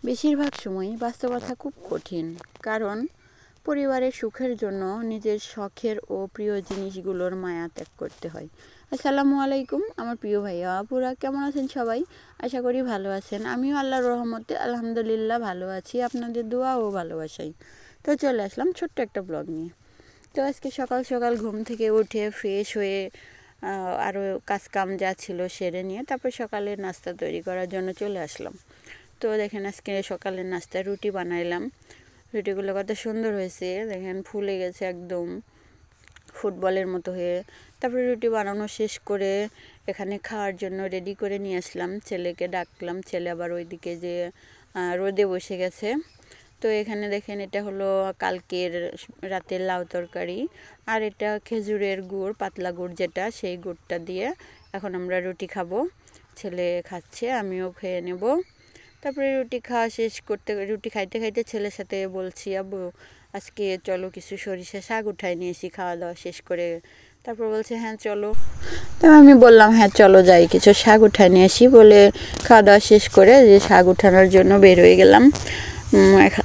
বেশিরভাগ সময়ই বাস্তবতা খুব কঠিন, কারণ পরিবারের সুখের জন্য নিজের শখের ও প্রিয় জিনিসগুলোর মায়া ত্যাগ করতে হয়। আসসালামু আলাইকুম আমার প্রিয় ভাইয়া আপুরা, কেমন আছেন সবাই? আশা করি ভালো আছেন। আমিও আল্লাহর রহমতে আলহামদুলিল্লাহ ভালো আছি, আপনাদের দোয়া ও ভালোবাসাই। তো চলে আসলাম ছোট্ট একটা ব্লগ নিয়ে। তো আজকে সকাল সকাল ঘুম থেকে উঠে ফ্রেশ হয়ে আরও কাজকাম যা ছিল সেরে নিয়ে তারপর সকালের নাস্তা তৈরি করার জন্য চলে আসলাম। তো দেখেন আজকে সকালের নাস্তায় রুটি বানাইলাম। রুটিগুলো কত সুন্দর হয়েছে, দেখেন ফুলে গেছে একদম ফুটবলের মতো হয়ে। তারপরে রুটি বানানো শেষ করে এখানে খাওয়ার জন্য রেডি করে নিয়ে আসলাম। ছেলেকে ডাকলাম, ছেলে আবার ওইদিকে যে রোদে বসে গেছে। তো এখানে দেখেন এটা হলো কালকের রাতের লাউ তরকারি, আর এটা খেজুরের গুড়, পাতলা গুড় যেটা, সেই গুড়টা দিয়ে এখন আমরা রুটি খাবো। ছেলে খাচ্ছে, আমিও খেয়ে নেব। তারপরে রুটি খাওয়া শেষ করতে, রুটি খাইতে খাইতে ছেলের সাথে বলছি, আব্বু আজকে চলো কিছু সরিষা শাক উঠাই নিয়ে এসি খাওয়া দাওয়া শেষ করে। তারপর বলছে হ্যাঁ চলো। তো আমি বললাম হ্যাঁ চলো যাই, কিছু শাক উঠাই নিয়ে আসি বলে খাওয়া দাওয়া শেষ করে যে শাক উঠানোর জন্য বের হয়ে গেলাম।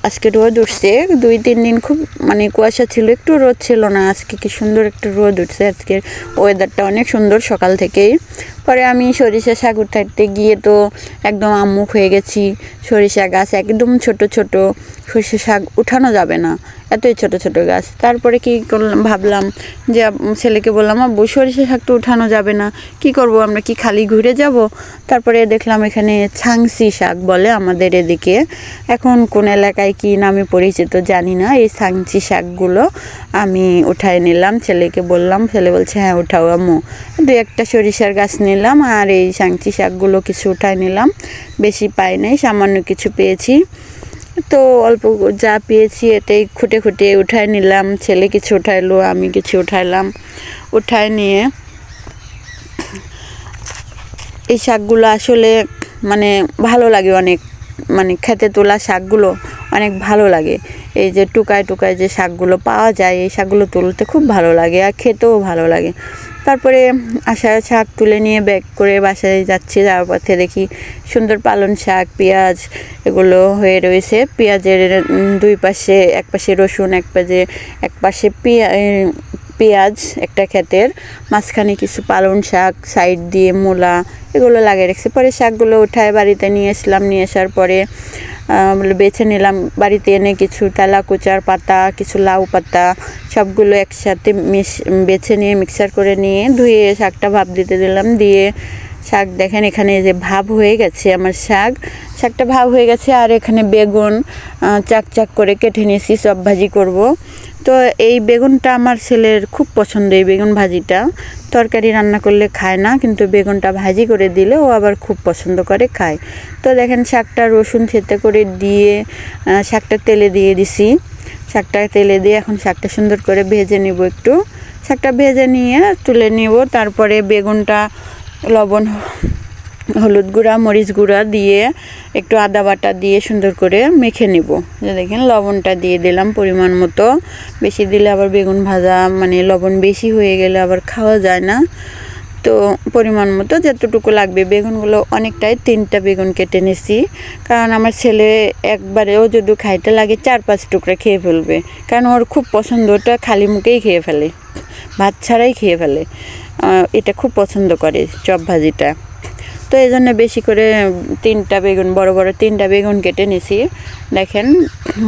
আজকে রোদ উঠছে, 2-3 দিন খুব কুয়াশা ছিল, একটু রোদ ছিল না। আজকে কি সুন্দর একটা রোদ উঠছে, আজকের ওয়েদারটা অনেক সুন্দর সকাল থেকেই। পরে আমি সরিষা শাক উঠাতে গিয়ে তো একদম আম্মুখ হয়ে গেছি। সরিষা গাছ একদম ছোট ছোট, সরিষা শাক উঠানো যাবে না, এতই ছোট ছোট গাছ। তারপরে কি করলাম, ভাবলাম যে ছেলেকে বললাম, আব্বু সরিষা শাক তো উঠানো যাবে না, কি করব, আমরা কি খালি ঘুরে যাব? তারপরে দেখলাম এখানে ছাংসি শাক বলে আমাদের এদিকে, এখন কোন এলাকায় কি নামে পরিচিত জানি না। এই ছাংসি শাকগুলো আমি উঠাই নিলাম, ছেলেকে বললাম, ছেলে বলছে হ্যাঁ উঠাও আম্মু। 2-1টা সরিষার গাছ নিলাম, আর এই ছাংসি শাকগুলো কিছু উঠাই নিলাম। বেশি পাই নাই, সামান্য কিছু পেয়েছি। তো অল্প যা পেয়েছি এটাই খুঁটে খুঁটে উঠাই নিলাম। ছেলে কিছু উঠাইলো, আমি কিছু উঠাইলাম। উঠাই নিয়ে এই শাকগুলো আসলে ভালো লাগে অনেক, খেতে তোলা শাকগুলো অনেক ভালো লাগে। এই যে টুকায় টুকায় যে শাকগুলো পাওয়া যায়, এই শাকগুলো তুলতে খুব ভালো লাগে আর খেতেও ভালো লাগে। তারপরে শাক তুলে নিয়ে ব্যাগ করে বাসায় যাচ্ছি, যাওয়ার পথে দেখি সুন্দর পালং শাক, পেঁয়াজ এগুলো হয়ে রয়েছে। পেঁয়াজের 2 পাশে, এক পাশে রসুন, এক পাশে পেঁয়াজ একটা ক্ষেতের মাঝখানে কিছু পালং শাক, সাইড দিয়ে মূলা এগুলো লাগিয়ে রেখেছি। পরে শাকগুলো উঠায় বাড়িতে নিয়ে আসলাম। নিয়ে আসার পরে বেছে নিলাম, বাড়িতে এনে কিছু তেলাকুচার পাতা, কিছু লাউ পাতা সবগুলো একসাথে বেছে নিয়ে মিক্সার করে নিয়ে ধুয়ে শাকটা ভাপ দিতে দিলাম। দিয়ে শাক দেখেন এখানে যে ভাব হয়ে গেছে, আমার শাকটা ভাব হয়ে গেছে। আর এখানে বেগুন চাক চাক করে কেটে নিয়েছি, চপ ভাজি করব। তো এই বেগুনটা আমার ছেলের খুব পছন্দ, এই বেগুন ভাজিটা। তরকারি রান্না করলে খায় না, কিন্তু বেগুনটা ভাজি করে দিলে ও আবার খুব পছন্দ করে খায়। তো দেখেন শাকটা রসুন থেতে করে দিয়ে শাকটা তেলে দিয়ে দিছি। শাকটা তেলে দিয়ে এখন শাকটা সুন্দর করে ভেজে নিব একটু। শাকটা ভেজে নিয়ে তুলে নিব। তারপরে বেগুনটা লবণ, হলুদ গুঁড়া, মরিচ গুঁড়া দিয়ে একটু আদা বাটা দিয়ে সুন্দর করে মেখে নেব। দেখেন লবণটা দিয়ে দিলাম পরিমাণ মতো, বেশি দিলে আবার বেগুন ভাজা লবণ বেশি হয়ে গেলে আবার খাওয়া যায় না। তো পরিমাণ মতো যতটুকু লাগবে, বেগুনগুলো অনেকটাই, 3টা বেগুন কেটে নিছি। কারণ আমার ছেলে একবারেও যদি খাইতে লাগে 4-5 টুকরা খেয়ে ফেলবে, কারণ ওর খুব পছন্দ, ওটা খালি মুখেই খেয়ে ফেলে, ভাত ছাড়াই খেয়ে ফেলে। এটা খুব পছন্দ করে চপ ভাজিটা। তো এই জন্য বেশি করে 3টা বেগুন, বড় বড় 3টা বেগুন কেটে নিছি। দেখেন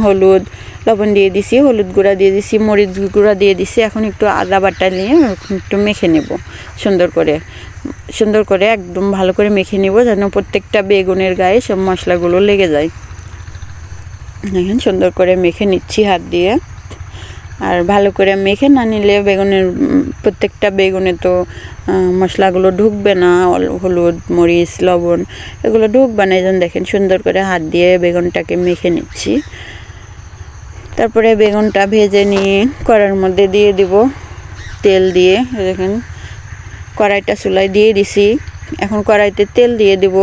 হলুদ লবণ দিয়ে দিছি, হলুদ গুঁড়া দিয়ে দিছি, মরিচ গুঁড়া দিয়ে দিছি। এখন একটু আদা বাটা নিয়ে একটু মেখে নেব সুন্দর করে একদম ভালো করে মেখে নেব, যেন প্রত্যেকটা বেগুনের গায়ে সব মশলাগুলো লেগে যায়। দেখেন সুন্দর করে মেখে নিচ্ছি হাত দিয়ে। আর ভালো করে মেখে না নিলে বেগুনের, প্রত্যেকটা বেগুনে তো মশলাগুলো ঢুকবে না, হলুদ মরিচ লবণ এগুলো ঢুকবে না। এই জন্য দেখেন সুন্দর করে হাত দিয়ে বেগুনটাকে মেখে নিচ্ছি। তারপরে বেগুনটা ভেজে নিয়ে কড়াইয়ের মধ্যে দিয়ে দিব তেল দিয়ে। দেখেন কড়াইটা চুলায় দিয়ে দিছি, এখন কড়াইতে তেল দিয়ে দিব,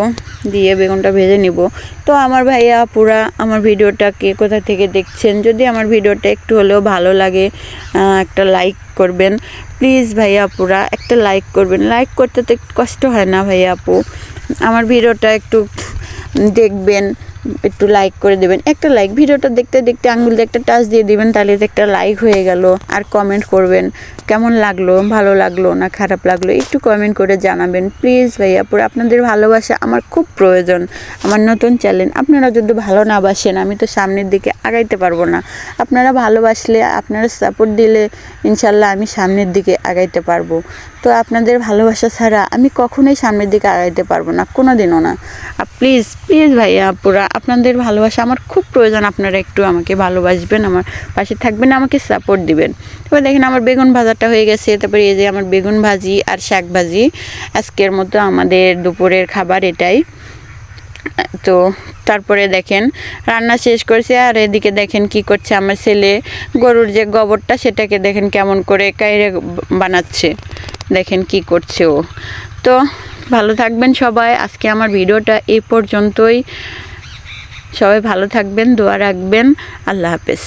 দিয়ে বেগুনটা ভেজে নিব। তো আমার ভাইয়া আপুরা আমার ভিডিওটাকে কোথা থেকে দেখছেন, যদি আমার ভিডিওটা একটু হলেও ভালো লাগে একটা লাইক করবেন প্লিজ। ভাইয়া আপুরা একটা লাইক করবেন, লাইক করতে তো একটু কষ্ট হয় না ভাইয়া আপু? আমার ভিডিওটা একটু দেখবেন, একটু লাইক করে দেবেন, একটা লাইক, ভিডিওটা দেখতে দেখতে আঙ্গুল দিয়ে একটা টাচ দিয়ে দিবেন, তাহলে একটা লাইক হয়ে গেল। আর কমেন্ট করবেন কেমন লাগলো, ভালো লাগলো না খারাপ লাগলো, একটু কমেন্ট করে জানাবেন প্লিজ ভাইয়াপুর। আপনাদের ভালোবাসা আমার খুব প্রয়োজন, আমার নতুন চ্যানেল। আপনারা যদি ভালো না বাসেন আমি তো সামনের দিকে আগাইতে পারবো না। আপনারা ভালোবাসলে, আপনারা সাপোর্ট দিলে ইনশাল্লাহ আমি সামনের দিকে আগাইতে পারবো। তো আপনাদের ভালোবাসা ছাড়া আমি কখনোই সামনের দিকে আগাইতে পারবো না, কোনো দিনও না। প্লিজ প্লিজ ভাইয়া আপুরা, আপনাদের ভালোবাসা আমার খুব প্রয়োজন। আপনারা একটু আমাকে ভালোবাসবেন, আমার পাশে থাকবেন, আমাকে সাপোর্ট দিবেন। তারপর দেখেন আমার বেগুন ভাজাটা হয়ে গেছে। তারপরে এই যে আমার বেগুন ভাজি আর শাক ভাজি, আজকের মতো আমাদের দুপুরের খাবার এটাই। তো তারপরে দেখেন রান্না শেষ করছে, আর এদিকে দেখেন কি করছে আমার ছেলে, গরুর যে গোবরটা সেটাকে দেখেন কেমন করে কাইরে বানাচ্ছে, দেখেন কি করছে ও। তো ভালো থাকবেন সবাই, আজকে আমার ভিডিওটা এই পর্যন্তই। সবাই ভালো থাকবেন, দোয়া রাখবেন, আল্লাহ হাফেজ।